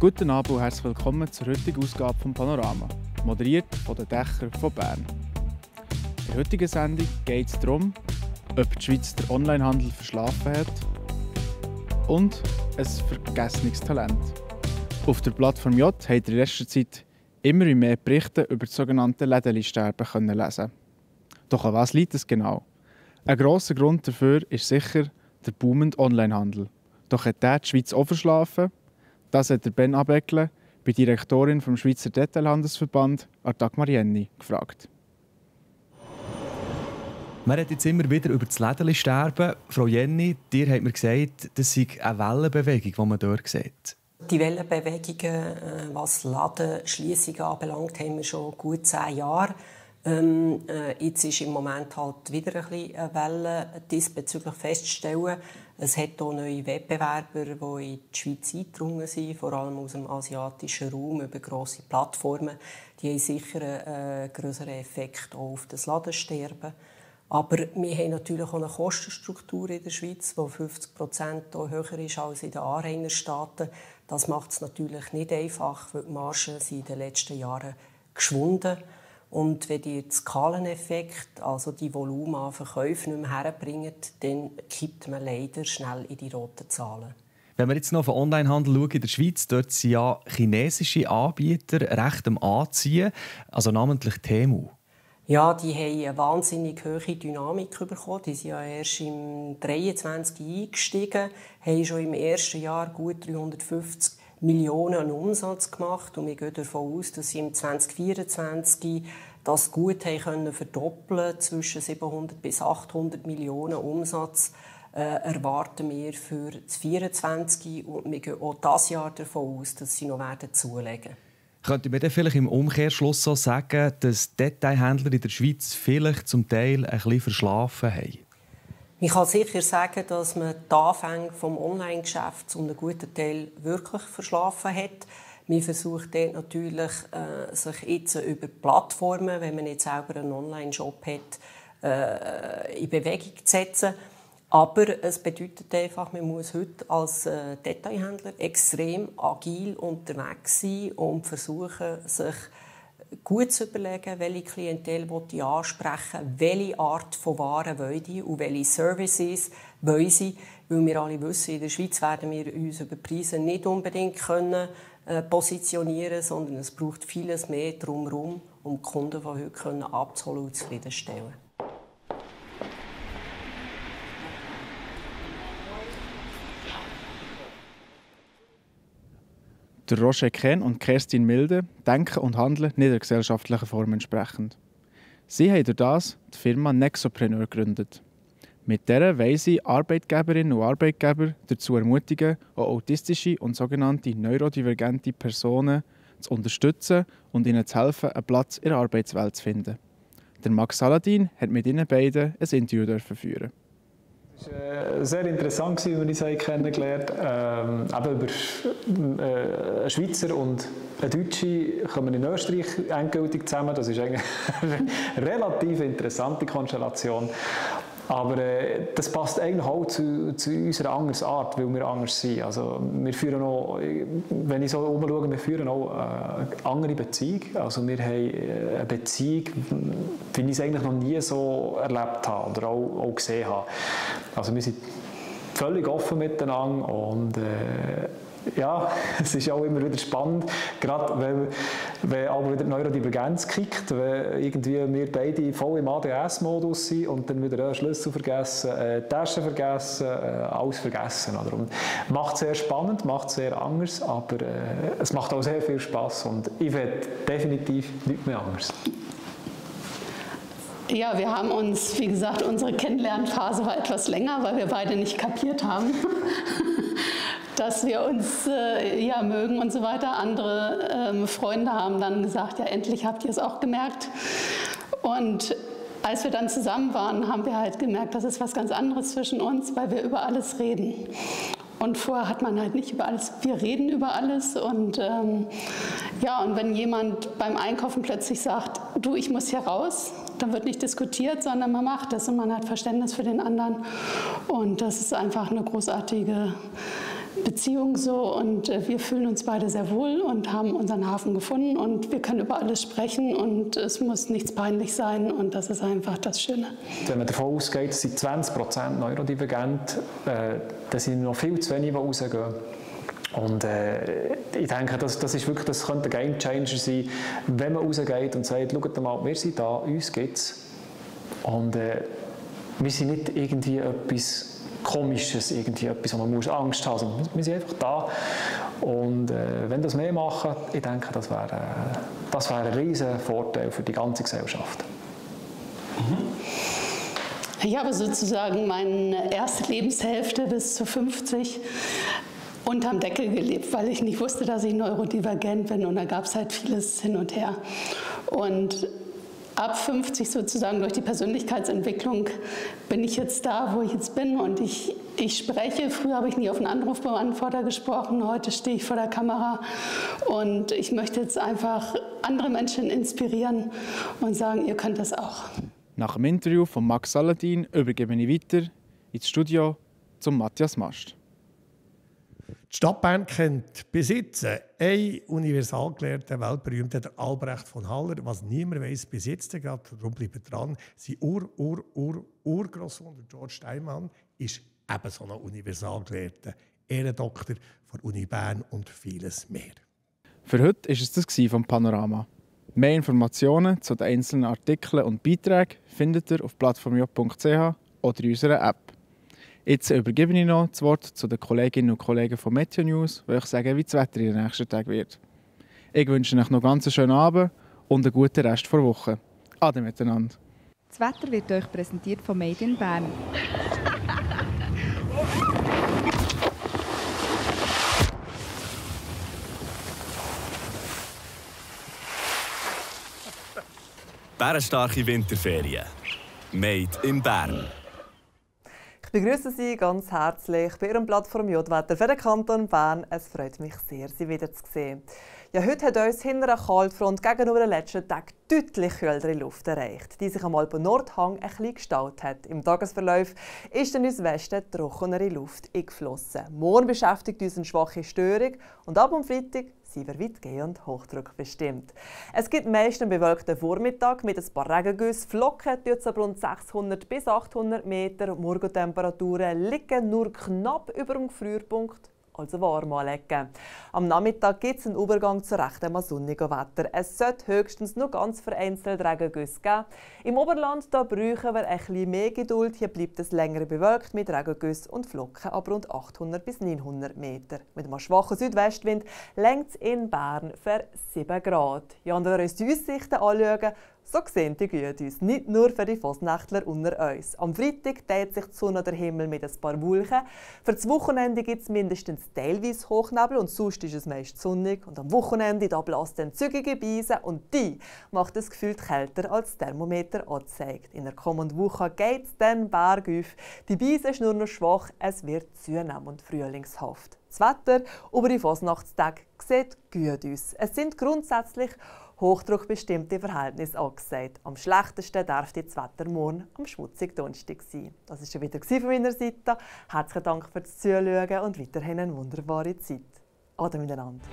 Guten Abend und herzlich willkommen zur heutigen Ausgabe von Panorama, moderiert von den Dächern von Bern. In der heutigen Sendung geht es darum, ob die Schweiz den Onlinehandel verschlafen hat und ein vergessenes Talent. Auf der Plattform J habt ihr in letzter Zeit immer mehr Berichte über das sogenannte Lädeli-Sterben lesen. Doch an was liegt es genau? Ein grosser Grund dafür ist sicher der boomende Onlinehandel. Doch hat der die Schweiz auch verschlafen? Das hat der Ben Abeckle, bei Direktorin vom Schweizer Detailhandelsverband, Dagmar Jenny, gefragt. Man redet jetzt immer wieder über das Lädeli-Sterben. Frau Jenny, dir hat mir gesagt, das sei eine Wellenbewegung, die man dort sieht. Die Wellenbewegungen, was Ladenschliessungen anbelangt, haben wir schon gut 10 Jahre. Jetzt ist im Moment halt wieder ein bisschen eine Welle diesbezüglich festzustellen. Es hat auch neue Wettbewerber, die in die Schweiz eingedrungen sind, vor allem aus dem asiatischen Raum über grosse Plattformen. Die haben sicher einen grösseren Effekt auch auf das Ladensterben. Aber wir haben natürlich auch eine Kostenstruktur in der Schweiz, die 50% höher ist als in den Anrainerstaaten. Das macht es natürlich nicht einfach, weil die Margen sind in den letzten Jahren geschwunden. Und wenn ihr den Skaleneffekt, also die Volumen an Verkäufen, nicht mehr herbringt, dann kippt man leider schnell in die roten Zahlen. Wenn wir jetzt noch auf den Onlinehandel schauen in der Schweiz, dort sind ja chinesische Anbieter recht am Anziehen, also namentlich Temu. Ja, die haben eine wahnsinnig hohe Dynamik bekommen. Die sind ja erst im 2023 eingestiegen, haben schon im ersten Jahr gut 350 Millionen Umsatz gemacht. Und wir gehen davon aus, dass sie im 2024 das gut haben verdoppeln, zwischen 700 bis 800 Millionen Umsatz erwarten wir für 2024. Und wir gehen auch dieses Jahr davon aus, dass sie noch zulegen werden. Könnte man dann vielleicht im Umkehrschluss so sagen, dass Detailhändler in der Schweiz vielleicht zum Teil ein bisschen verschlafen haben? Ich kann sicher sagen, dass man die Anfänge des Online-Geschäfts um einen guten Teil wirklich verschlafen hat. Man versucht dort natürlich, sich jetzt über Plattformen, wenn man jetzt selber einen Online-Shop hat, in Bewegung zu setzen. Aber es bedeutet einfach, man muss heute als Detailhändler extrem agil unterwegs sein und versuchen, sich gut zu überlegen, welche Klientel ich ansprechen will, welche Art von Waren wollen die und welche Services wollen sie. Weil wir alle wissen, in der Schweiz werden wir uns über Preise nicht unbedingt positionieren können, sondern es braucht vieles mehr drumherum, um die Kunden von heute abzuholen und zufriedenstellen. Der Roger Ken und Kerstin Milde denken und handeln nicht der gesellschaftlichen Form entsprechend. Sie haben durch das die Firma Nexopreneur gegründet. Mit der wollen sie Arbeitgeberinnen und Arbeitgeber dazu ermutigen, auch autistische und sogenannte neurodivergente Personen zu unterstützen und ihnen zu helfen, einen Platz in der Arbeitswelt zu finden. Der Max Saladin hat mit ihnen beiden ein Interview führen. Es war sehr interessant, als wir uns kennengelernt haben. Über einen Schweizer und einen Deutschen kommen in Österreich endgültig zusammen. Das ist eigentlich eine relativ interessante Konstellation. Aber das passt eigentlich auch zu unserer anderen Art, weil wir anders sind. Also wir führen auch, wenn ich so umschaue, wir führen auch eine andere Beziehung. Also wir haben eine Beziehung, wie ich es eigentlich noch nie so erlebt habe oder auch gesehen habe. Also wir sind völlig offen miteinander und ja, es ist auch immer wieder spannend, gerade wenn aber wieder die Neurodivergenz kickt, wenn irgendwie wir beide voll im ADS-Modus sind und dann wieder Schlüssel vergessen, Taschen vergessen, alles vergessen. Oder? Und macht sehr spannend, macht sehr anders, aber es macht auch sehr viel Spass und ich will definitiv nichts mehr anders. Ja, wir haben uns, wie gesagt, unsere Kennenlernphase war etwas länger, weil wir beide nicht kapiert haben, dass wir uns mögen und so weiter. Andere Freunde haben dann gesagt, ja, endlich habt ihr es auch gemerkt. Und als wir dann zusammen waren, haben wir halt gemerkt, das ist was ganz anderes zwischen uns, weil wir über alles reden. Und vorher hat man halt nicht über alles, wir reden über alles. Und und wenn jemand beim Einkaufen plötzlich sagt, du, ich muss hier raus, dann wird nicht diskutiert, sondern man macht es und man hat Verständnis für den anderen. Und das ist einfach eine großartige Beziehung so und wir fühlen uns beide sehr wohl und haben unseren Hafen gefunden und wir können über alles sprechen und es muss nichts peinlich sein und das ist einfach das Schöne. Wenn man davon ausgeht, es sind 20% neurodivergent, dann sind noch viel zu wenige, die rausgehen. Und ich denke, das könnte ein Gamechanger sein, wenn man rausgeht und sagt, schaut mal, wir sind da, uns gibt es. Und wir sind nicht irgendwie etwas Komisches, irgendwie etwas, wo man Angst haben muss. Wir sind einfach da. Und wenn das mehr machen, ich denke, das wäre ein riesiger Vorteil für die ganze Gesellschaft. Ich habe sozusagen meine erste Lebenshälfte bis zu 50 unterm Deckel gelebt, weil ich nicht wusste, dass ich neurodivergent bin. Und da gab es halt vieles hin und her. Und ab 50 sozusagen durch die Persönlichkeitsentwicklung bin ich jetzt da, wo ich jetzt bin und ich spreche. Früher habe ich nie auf einen Anrufbeantworter gesprochen, heute stehe ich vor der Kamera und ich möchte jetzt einfach andere Menschen inspirieren und sagen, ihr könnt das auch. Nach dem Interview von Max Saladin übergebe ich weiter ins Studio zum Matthias Mast. Die Stadt Bern kennt bis jetzt einen Universalgelehrten, weltberühmten, der Albrecht von Haller. Was niemand weiss bis jetzt, gerade darum bleibt dran, sein Urgroßsohn, George Steinmann, ist eben so ein Universalgelehrter, Ehrendoktor von der Uni Bern und vieles mehr. Für heute war es das vom Panorama. Mehr Informationen zu den einzelnen Artikeln und Beiträgen findet ihr auf plattformj.ch oder in unserer App. Jetzt übergebe ich noch das Wort zu den Kolleginnen und Kollegen von Meteo News, die euch sagen, wie das Wetter in den nächsten Tagen wird. Ich wünsche euch noch einen ganz schönen Abend und einen guten Rest der Woche. Ade miteinander. Das Wetter wird euch präsentiert von Made in Bern. Bärenstarke Winterferien. Made in Bern. Ich begrüße Sie ganz herzlich bei Ihrem Plattform J-Wetter für den Kanton Bern. Es freut mich sehr, Sie wiederzusehen. Ja, heute hat uns hinter einer Kaltfront gegenüber den letzten Tagen deutlich kühlere Luft erreicht, die sich am Alpen-Nordhang ein bisschen gestaut hat. Im Tagesverlauf ist in uns Westen trockenere Luft eingeflossen. Morgen beschäftigt uns eine schwache Störung und ab am Freitag sind wir weitgehend Hochdruck bestimmt. Es gibt meist einen bewölkten Vormittag mit ein paar Regengüssen. Flocken tut es aber rund 600 bis 800 Meter. Morgentemperaturen liegen nur knapp über dem Gefrierpunkt, also warm anlegen. Am Nachmittag gibt es einen Übergang zu rechtem sonnigen Wetter. Es sollte höchstens nur ganz vereinzelt Regengüsse geben. Im Oberland da brauchen wir ein bisschen mehr Geduld. Hier bleibt es länger bewölkt mit Regengüssen und Flocken ab rund 800 bis 900 Meter. Mit einem schwachen Südwestwind lenkt es in Bern für 7 Grad. Ja, und wenn wir uns die Aussichten anschauen, so sehen die gut aus, nicht nur für die Fasnächtler unter uns. Am Freitag teilt sich die Sonne und der Himmel mit ein paar Wolken. Für das Wochenende gibt es mindestens teilweise Hochnebel und sonst ist es meist sonnig. Und am Wochenende da bläst dann zügige Beise und die macht es gefühlt kälter als das Thermometer anzeigt. In der kommenden Woche geht es dann bergauf. Die Beise ist nur noch schwach, es wird zunehmend frühlingshaft. Das Wetter über die Fasnachtstage sieht gut aus. Es sind grundsätzlich hochdruckbestimmte Verhältnisse angesagt. Am schlechtesten darf das Wetter morgen am schmutzigen Donnerstag sein. Das war schon wieder von meiner Seite. Herzlichen Dank fürs Zuschauen und weiterhin eine wunderbare Zeit. Ade miteinander.